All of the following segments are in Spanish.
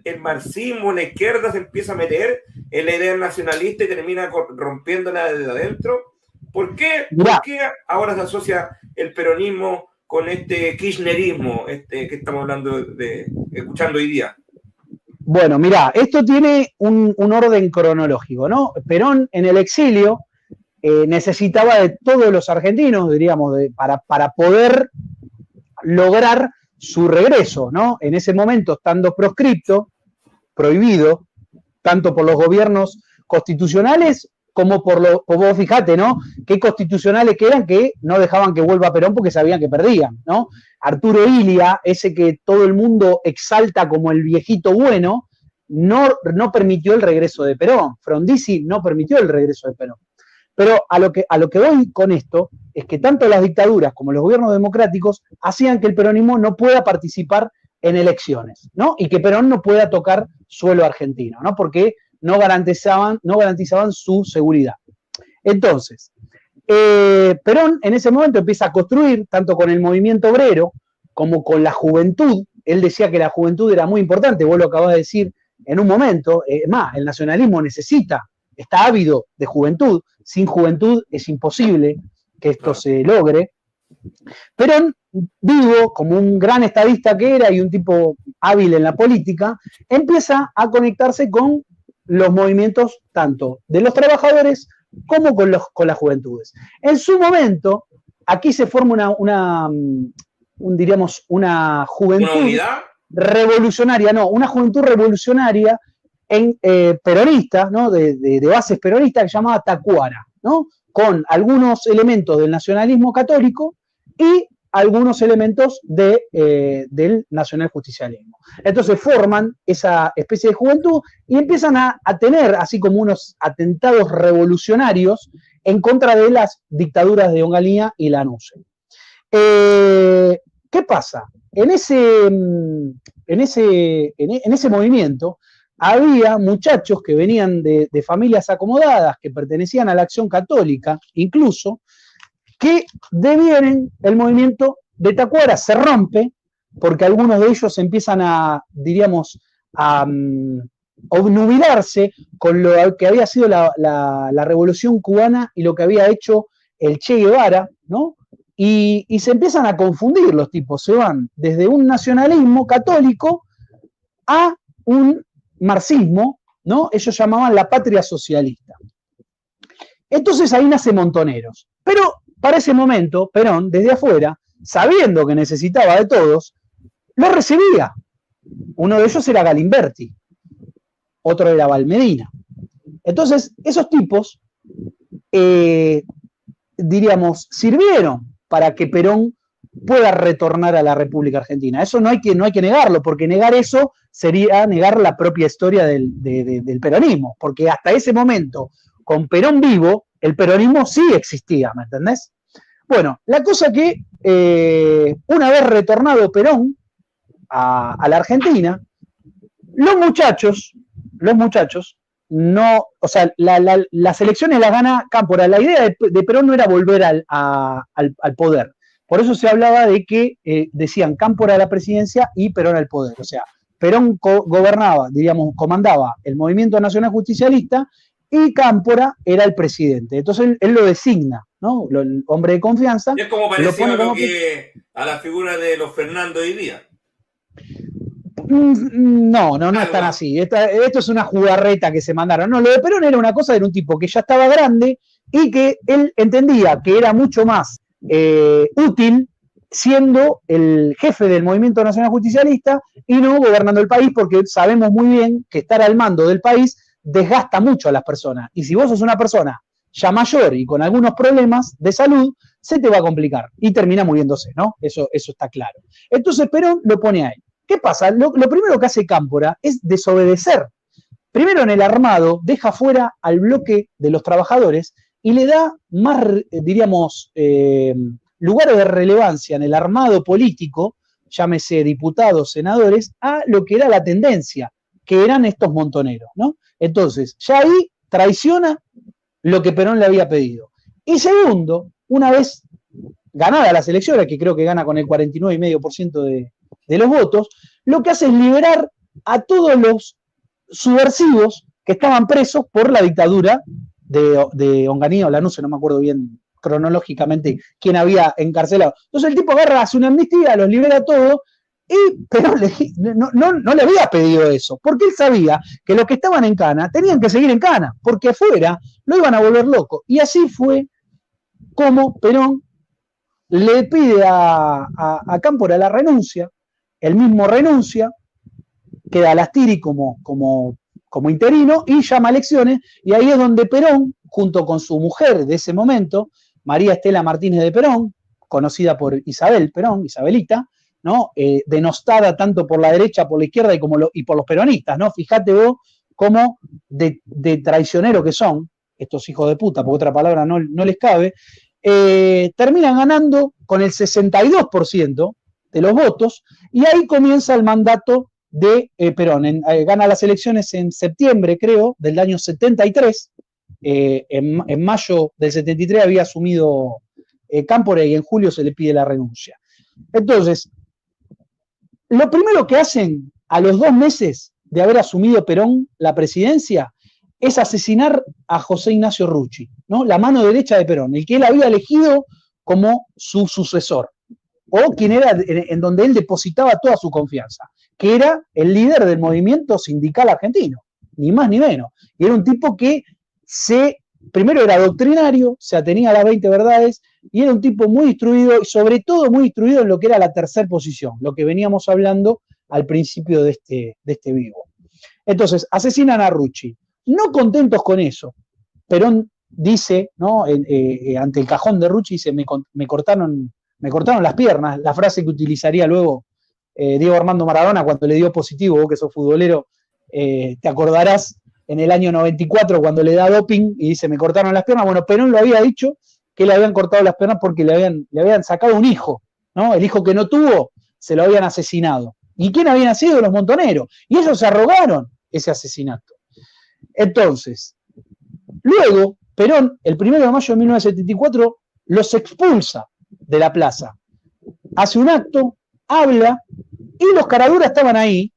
el marxismo, la izquierda se empieza a meter en la idea nacionalista y termina rompiéndola desde adentro. ¿Por qué ahora se asocia el peronismo con este kirchnerismo que estamos hablando escuchando hoy día? Bueno, mirá, esto tiene un orden cronológico, ¿no? Perón en el exilio necesitaba de todos los argentinos, diríamos, para poder lograr su regreso, ¿no? En ese momento, estando proscripto, prohibido, tanto por los gobiernos constitucionales como vos fijate, ¿no? Qué constitucionales que eran que no dejaban que vuelva Perón porque sabían que perdían, ¿no? Arturo Illia, ese que todo el mundo exalta como el viejito bueno, no permitió el regreso de Perón. Frondizi no permitió el regreso de Perón. Pero a lo que voy con esto es que tanto las dictaduras como los gobiernos democráticos hacían que el peronismo no pueda participar en elecciones, ¿no? Y que Perón no pueda tocar suelo argentino, ¿no? Porque no garantizaban su seguridad. Entonces, Perón en ese momento empieza a construir, tanto con el movimiento obrero como con la juventud. Él decía que la juventud era muy importante, vos lo acabás de decir en un momento. Más, el nacionalismo está ávido de juventud. Sin juventud es imposible que esto se logre. Perón, vivo como un gran estadista que era y un tipo hábil en la política, empieza a conectarse con los movimientos tanto de los trabajadores como con las juventudes. En su momento, aquí se forma una juventud revolucionaria, una juventud revolucionaria peronista, ¿no? de bases peronistas, que se llamaba Tacuara, ¿no? Con algunos elementos del nacionalismo católico y algunos elementos del nacionaljusticialismo. Entonces forman esa especie de juventud y empiezan a tener así como unos atentados revolucionarios en contra de las dictaduras de Onganía y Lanusse. ¿Qué pasa? En ese movimiento había muchachos que venían de familias acomodadas, que pertenecían a la Acción Católica, incluso, que devienen el movimiento de Tacuara, se rompe, porque algunos de ellos empiezan a obnubilarse con lo que había sido la Revolución Cubana y lo que había hecho el Che Guevara, ¿no? Y se empiezan a confundir los tipos, se van desde un nacionalismo católico a un marxismo, ¿no? Ellos llamaban la patria socialista. Entonces ahí nace Montoneros. Pero para ese momento, Perón, desde afuera, sabiendo que necesitaba de todos, lo recibía. Uno de ellos era Galimberti, otro era Valmedina. Entonces, esos tipos, sirvieron para que Perón pueda retornar a la República Argentina. Eso no hay que negarlo, porque negar eso sería negar la propia historia del peronismo, porque hasta ese momento, con Perón vivo, el peronismo sí existía, ¿me entendés? Bueno, la cosa que una vez retornado Perón a la Argentina, los muchachos, no, o sea, las elecciones las gana Cámpora. La idea de Perón no era volver al poder. Por eso se hablaba de que decían Cámpora a la presidencia y Perón al poder. O sea, Perón comandaba el movimiento nacional justicialista y Cámpora era el presidente. Entonces él lo designa, ¿no? El hombre de confianza. Y es como parecido a la figura de los Fernando hoy día. No están así. Esto es una jugarreta que se mandaron. No, lo de Perón era una cosa de un tipo que ya estaba grande y que él entendía que era mucho más útil siendo el jefe del movimiento nacional justicialista y no gobernando el país, porque sabemos muy bien que estar al mando del país desgasta mucho a las personas. Y si vos sos una persona ya mayor y con algunos problemas de salud, se te va a complicar y termina muriéndose, ¿no? Eso está claro. Entonces Perón lo pone ahí. ¿Qué pasa? Lo primero que hace Cámpora es desobedecer. Primero en el armado deja fuera al bloque de los trabajadores y le da más, lugares de relevancia en el armado político, llámese diputados, senadores, a lo que era la tendencia, que eran estos montoneros, ¿no? Entonces, ya ahí traiciona lo que Perón le había pedido. Y segundo, una vez ganadas las elecciones, que creo que gana con el 49,5% de los votos, lo que hace es liberar a todos los subversivos que estaban presos por la dictadura de Onganía o Lanusse, no me acuerdo bien cronológicamente quién había encarcelado. Entonces el tipo agarra, hace una amnistía, los libera a todos, pero no le había pedido eso, porque él sabía que los que estaban en cana tenían que seguir en cana, porque afuera lo iban a volver loco. Y así fue como Perón le pide a Cámpora la renuncia, él mismo renuncia, queda Alastiri como interino y llama a elecciones, y ahí es donde Perón, junto con su mujer de ese momento, María Estela Martínez de Perón, conocida por Isabel Perón, Isabelita, ¿no? Denostada tanto por la derecha, por la izquierda y por los peronistas, ¿no? Fíjate vos cómo de traicionero que son estos hijos de puta, porque otra palabra no les cabe, terminan ganando con el 62% de los votos, y ahí comienza el mandato de Perón. Gana las elecciones en septiembre, creo, del año 73. En mayo del 73 había asumido Cámpora y en julio se le pide la renuncia. Entonces, lo primero que hacen a los 2 meses de haber asumido Perón la presidencia es asesinar a José Ignacio Rucci, ¿no? La mano derecha de Perón, el que él había elegido como su sucesor, o quien era en donde él depositaba toda su confianza, que era el líder del movimiento sindical argentino, ni más ni menos. Y era un tipo que primero era doctrinario, se atenía a las 20 verdades, y era un tipo muy instruido, y sobre todo muy instruido en lo que era la tercera posición, lo que veníamos hablando al principio de este vivo. Entonces, asesinan a Rucci. No contentos con eso, Perón dice, ¿no? Ante el cajón de Rucci, dice, me cortaron las piernas, la frase que utilizaría luego Diego Armando Maradona cuando le dio positivo, vos que sos futbolero, te acordarás en el año 94 cuando le da doping y dice, me cortaron las piernas. Bueno, Perón lo había dicho que le habían cortado las piernas porque le habían sacado un hijo, ¿no? El hijo que no tuvo, se lo habían asesinado. ¿Y quién habían sido? Los montoneros. Y ellos se arrogaron ese asesinato. Entonces, luego, Perón, el 1 de mayo de 1974, los expulsa de la plaza. Hace un acto, habla, y los caraduras estaban ahí,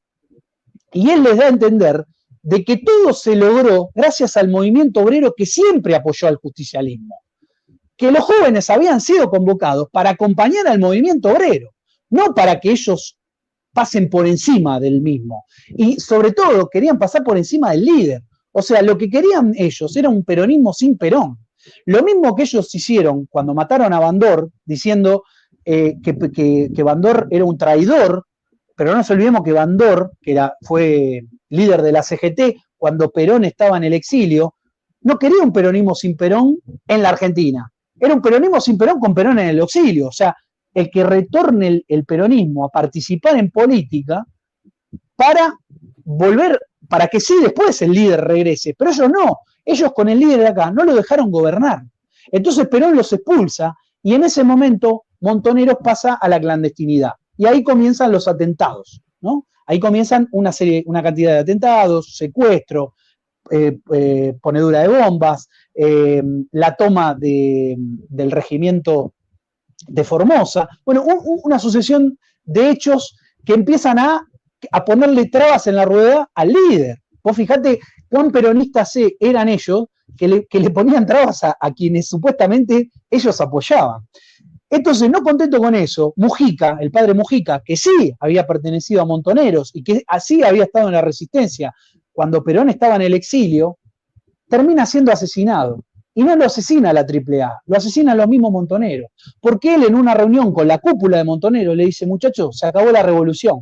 y él les da a entender de que todo se logró gracias al movimiento obrero que siempre apoyó al justicialismo. Que los jóvenes habían sido convocados para acompañar al movimiento obrero, no para que ellos pasen por encima del mismo. Y sobre todo querían pasar por encima del líder. O sea, lo que querían ellos era un peronismo sin Perón. Lo mismo que ellos hicieron cuando mataron a Bandor, diciendo que Bandor era un traidor, pero no nos olvidemos que Bandor, fue líder de la CGT cuando Perón estaba en el exilio, no quería un peronismo sin Perón en la Argentina. Era un peronismo sin Perón con Perón en el exilio. O sea, el que retorne el peronismo a participar en política para volver, para que sí después el líder regrese, pero ellos no, ellos con el líder de acá no lo dejaron gobernar. Entonces Perón los expulsa y en ese momento Montoneros pasa a la clandestinidad y ahí comienzan los atentados, ¿no? Ahí comienzan una cantidad de atentados, secuestro, ponedura de bombas, la toma del regimiento de Formosa, bueno, una sucesión de hechos que empiezan a ponerle trabas en la rueda al líder. Vos fijate cuán peronistas eran ellos que le ponían trabas a quienes supuestamente ellos apoyaban. Entonces, no contento con eso, Mujica, el padre Mujica, que sí había pertenecido a Montoneros y que así había estado en la resistencia cuando Perón estaba en el exilio, termina siendo asesinado. Y no lo asesina la AAA, lo asesinan los mismos Montoneros. Porque él en una reunión con la cúpula de Montoneros le dice, muchachos, se acabó la revolución.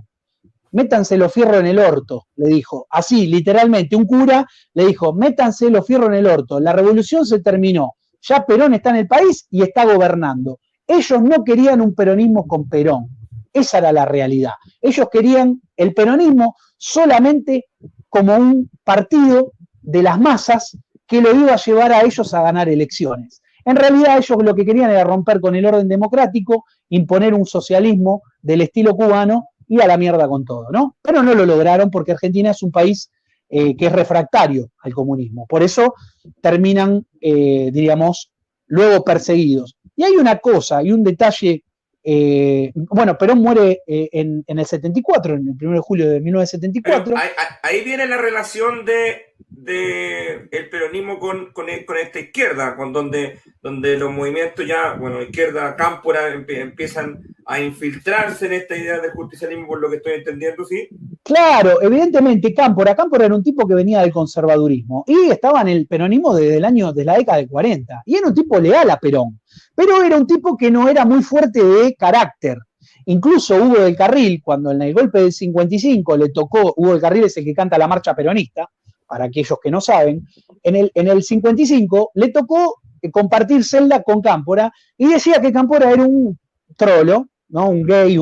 Métanse los fierros en el orto, le dijo. Así, literalmente, un cura le dijo, métanse los fierros en el orto. La revolución se terminó. Ya Perón está en el país y está gobernando. Ellos no querían un peronismo con Perón. Esa era la realidad. Ellos querían el peronismo solamente como un partido de las masas que lo iba a llevar a ellos a ganar elecciones. En realidad ellos lo que querían era romper con el orden democrático, imponer un socialismo del estilo cubano y a la mierda con todo, ¿no? Pero no lo lograron porque Argentina es un país que es refractario al comunismo. Por eso terminan, diríamos, luego perseguidos. Y hay una cosa y un detalle Bueno, Perón muere en el 74, en el 1 de julio de 1974. Ahí viene la relación de el peronismo con esta izquierda, donde los movimientos ya, bueno, izquierda, cámpora, empiezan a infiltrarse en esta idea del justicialismo, por lo que estoy entendiendo, ¿sí? Claro, evidentemente Cámpora era un tipo que venía del conservadurismo y estaba en el peronismo desde la década del 40, y era un tipo leal a Perón, pero era un tipo que no era muy fuerte de carácter. Incluso Hugo del Carril, cuando en el golpe del 55 le tocó, Hugo del Carril es el que canta la marcha peronista, para aquellos que no saben, en el 55 le tocó compartir celda con Cámpora y decía que Cámpora era un trolo, ¿no? Un gay,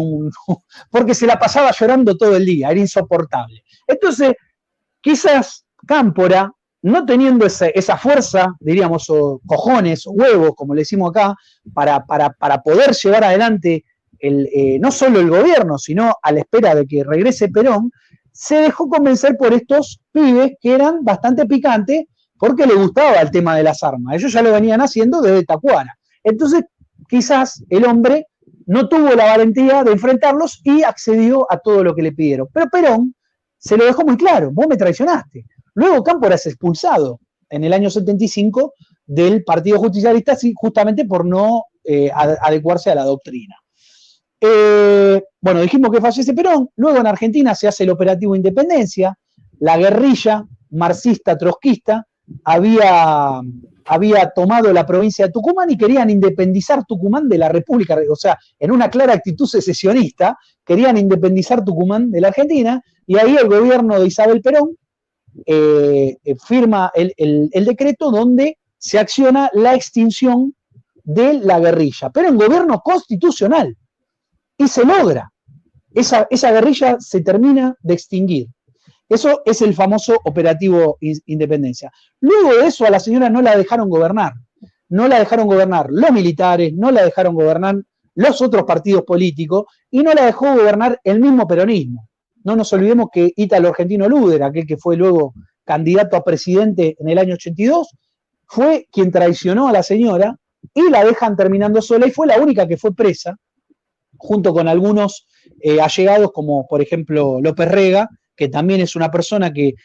porque se la pasaba llorando todo el día, era insoportable. Entonces, quizás Cámpora, no teniendo esa fuerza, diríamos, o cojones, huevos, como le decimos acá, para poder llevar adelante no solo el gobierno, sino a la espera de que regrese Perón, se dejó convencer por estos pibes que eran bastante picantes porque le gustaba el tema de las armas. Ellos ya lo venían haciendo desde Tacuara. Entonces, quizás el hombre no tuvo la valentía de enfrentarlos y accedió a todo lo que le pidieron. Pero Perón se lo dejó muy claro: vos me traicionaste. Luego Cámpora es expulsado en el año 75 del Partido Justicialista justamente por no adecuarse a la doctrina. Bueno, dijimos que fallece Perón. Luego en Argentina se hace el operativo Independencia. La guerrilla marxista trotskista había tomado la provincia de Tucumán y querían independizar Tucumán de la República, o sea, en una clara actitud secesionista, querían independizar Tucumán de la Argentina, y ahí el gobierno de Isabel Perón firma el decreto donde se acciona la extinción de la guerrilla, pero en gobierno constitucional, y se logra. Esa guerrilla se termina de extinguir. Eso es el famoso operativo Independencia. Luego de eso a la señora no la dejaron gobernar. No la dejaron gobernar los militares, no la dejaron gobernar los otros partidos políticos y no la dejó gobernar el mismo peronismo. No nos olvidemos que Ítalo Argentino Luder, aquel que fue luego candidato a presidente en el año 82, fue quien traicionó a la señora y la dejan terminando sola, y fue la única que fue presa, junto con algunos allegados como por ejemplo López Rega, que también es una persona que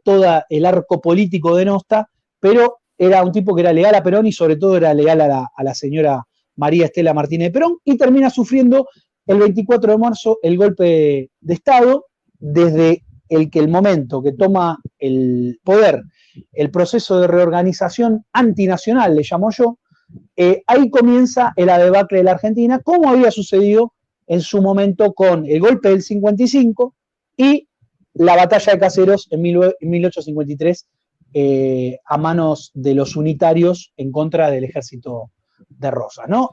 todo el arco político denosta, pero era un tipo que era leal a Perón y sobre todo era leal a la señora María Estela Martínez de Perón, y termina sufriendo el 24 de marzo el golpe de Estado, desde el momento que toma el poder el proceso de reorganización antinacional, le llamo yo. Ahí comienza la debacle de la Argentina, como había sucedido en su momento con el golpe del 55 y la batalla de Caseros en 1853 a manos de los unitarios en contra del ejército de Rosas, ¿no?